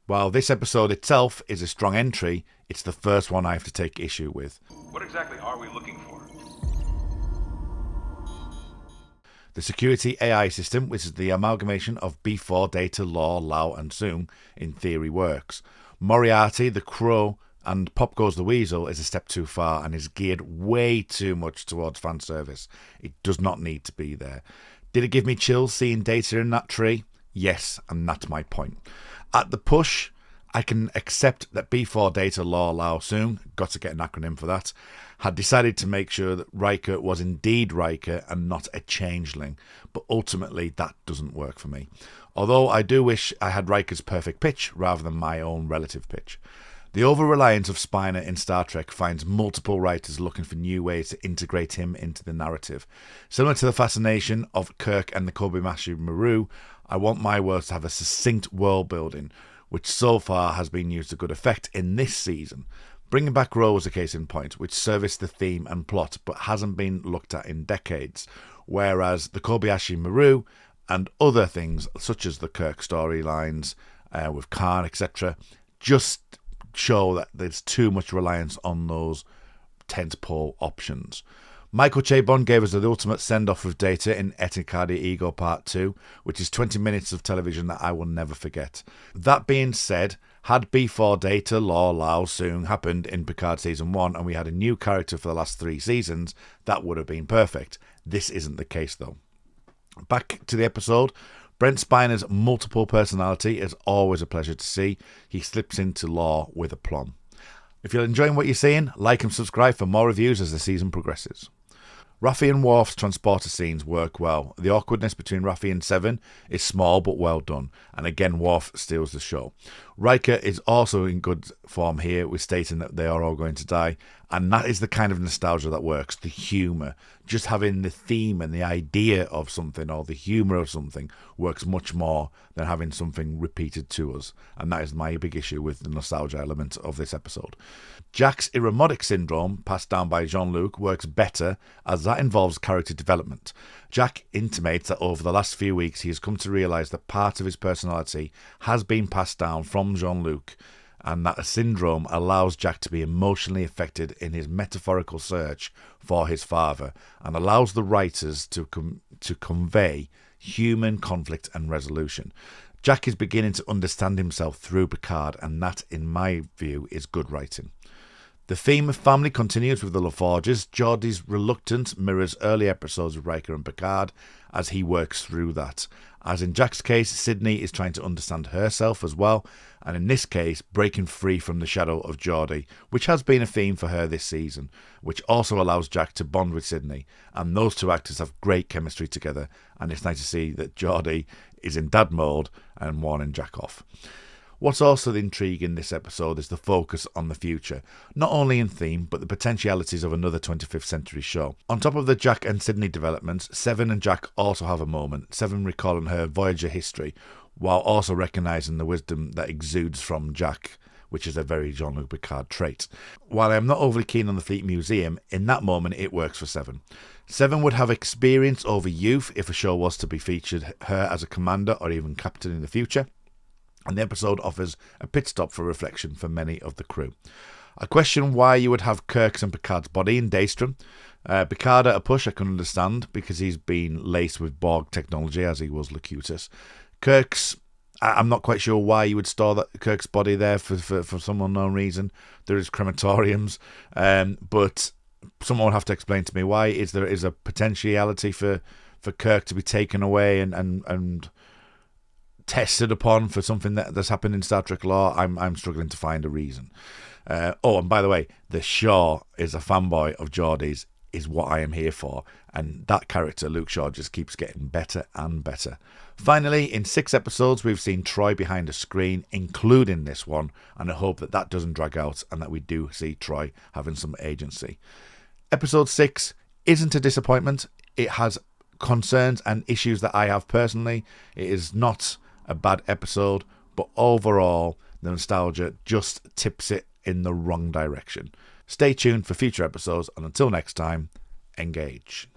While this episode itself is a strong entry, it's the first one I have to take issue with. What exactly are we looking for? The security AI system, which is the amalgamation of B4, Data, Law, Lau, and Soong, in theory works. Moriarty, the Crow, and Pop Goes the Weasel is a step too far and is geared way too much towards fan service. It does not need to be there. Did it give me chills seeing Data in that tree? Yes, and that's my point. At the push, I can accept that B4 Data Law Lao Soong, got to get an acronym for that, had decided to make sure that Riker was indeed Riker and not a changeling, but ultimately that doesn't work for me. Although I do wish I had Riker's perfect pitch rather than my own relative pitch. The over-reliance of Spiner in Star Trek finds multiple writers looking for new ways to integrate him into the narrative. Similar to the fascination of Kirk and the Kobayashi Maru, I want my worlds to have a succinct world building, which so far has been used to good effect in this season. Bringing back Ro was a case in point, which serviced the theme and plot but hasn't been looked at in decades, whereas the Kobayashi Maru and other things such as the Kirk storylines with Khan, etc., just show that there's too much reliance on those tentpole options. Michael Chabon gave us the ultimate send-off of Data in Etikade Ego Part 2, which is 20 minutes of television that I will never forget. That being said, had B4 Data, Law, Lao, Soong happened in Picard Season 1 and we had a new character for the last 3 seasons, that would have been perfect. This isn't the case though. Back to the episode. Brent Spiner's multiple personality is always a pleasure to see. He slips into Law with aplomb. If you're enjoying what you're seeing, like and subscribe for more reviews as the season progresses. Raffi and Worf's transporter scenes work well. The awkwardness between Raffi and Seven is small but well done, and again Worf steals the show. Riker is also in good form here with stating that they are all going to die, and that is the kind of nostalgia that works, the humour. Just having the theme and the idea of something or the humour of something works much more than having something repeated to us, and that is my big issue with the nostalgia element of this episode. Jack's Irremotic syndrome, passed down by Jean-Luc, works better as that involves character development. Jack intimates that over the last few weeks he has come to realise that part of his personality has been passed down from Jean-Luc, and that a syndrome allows Jack to be emotionally affected in his metaphorical search for his father, and allows the writers to convey human conflict and resolution. Jack is beginning to understand himself through Picard, and that, in my view, is good writing. The theme of family continues with the LaForges. Geordie's reluctance mirrors early episodes of Riker and Picard as he works through that. As in Jack's case, Sydney is trying to understand herself as well, and in this case, breaking free from the shadow of Geordie, which has been a theme for her this season, which also allows Jack to bond with Sydney, and those two actors have great chemistry together, and it's nice to see that Geordie is in dad mode and warning Jack off. What's also the intrigue in this episode is the focus on the future, not only in theme, but the potentialities of another 25th century show. On top of the Jack and Sydney developments, Seven and Jack also have a moment, Seven recalling her Voyager history, while also recognising the wisdom that exudes from Jack, which is a very Jean-Luc Picard trait. While I am not overly keen on the Fleet Museum, in that moment it works for Seven. Seven would have experience over youth if a show was to be featured her as a commander or even captain in the future, and the episode offers a pit stop for reflection for many of the crew. I question why you would have Kirk's and Picard's body in Daystrom. Picard at a push I can understand because he's been laced with Borg technology as he was Locutus. Kirk's, I'm not quite sure why you would store that Kirk's body there for some unknown reason. There is crematoriums, but someone would have to explain to me why there is a potentiality for Kirk to be taken away and tested upon for something that's happened in Star Trek lore. I'm struggling to find a reason. And by the way, the Shaw is a fanboy of Geordie's, is what I am here for, and that character, Luke Shaw, just keeps getting better and better. Finally, in 6 episodes, we've seen Troy behind a screen, including this one, and I hope that doesn't drag out and that we do see Troy having some agency. Episode 6 isn't a disappointment. It has concerns and issues that I have personally. It is not a bad episode, but overall the nostalgia just tips it in the wrong direction. Stay tuned for future episodes, and until next time, engage.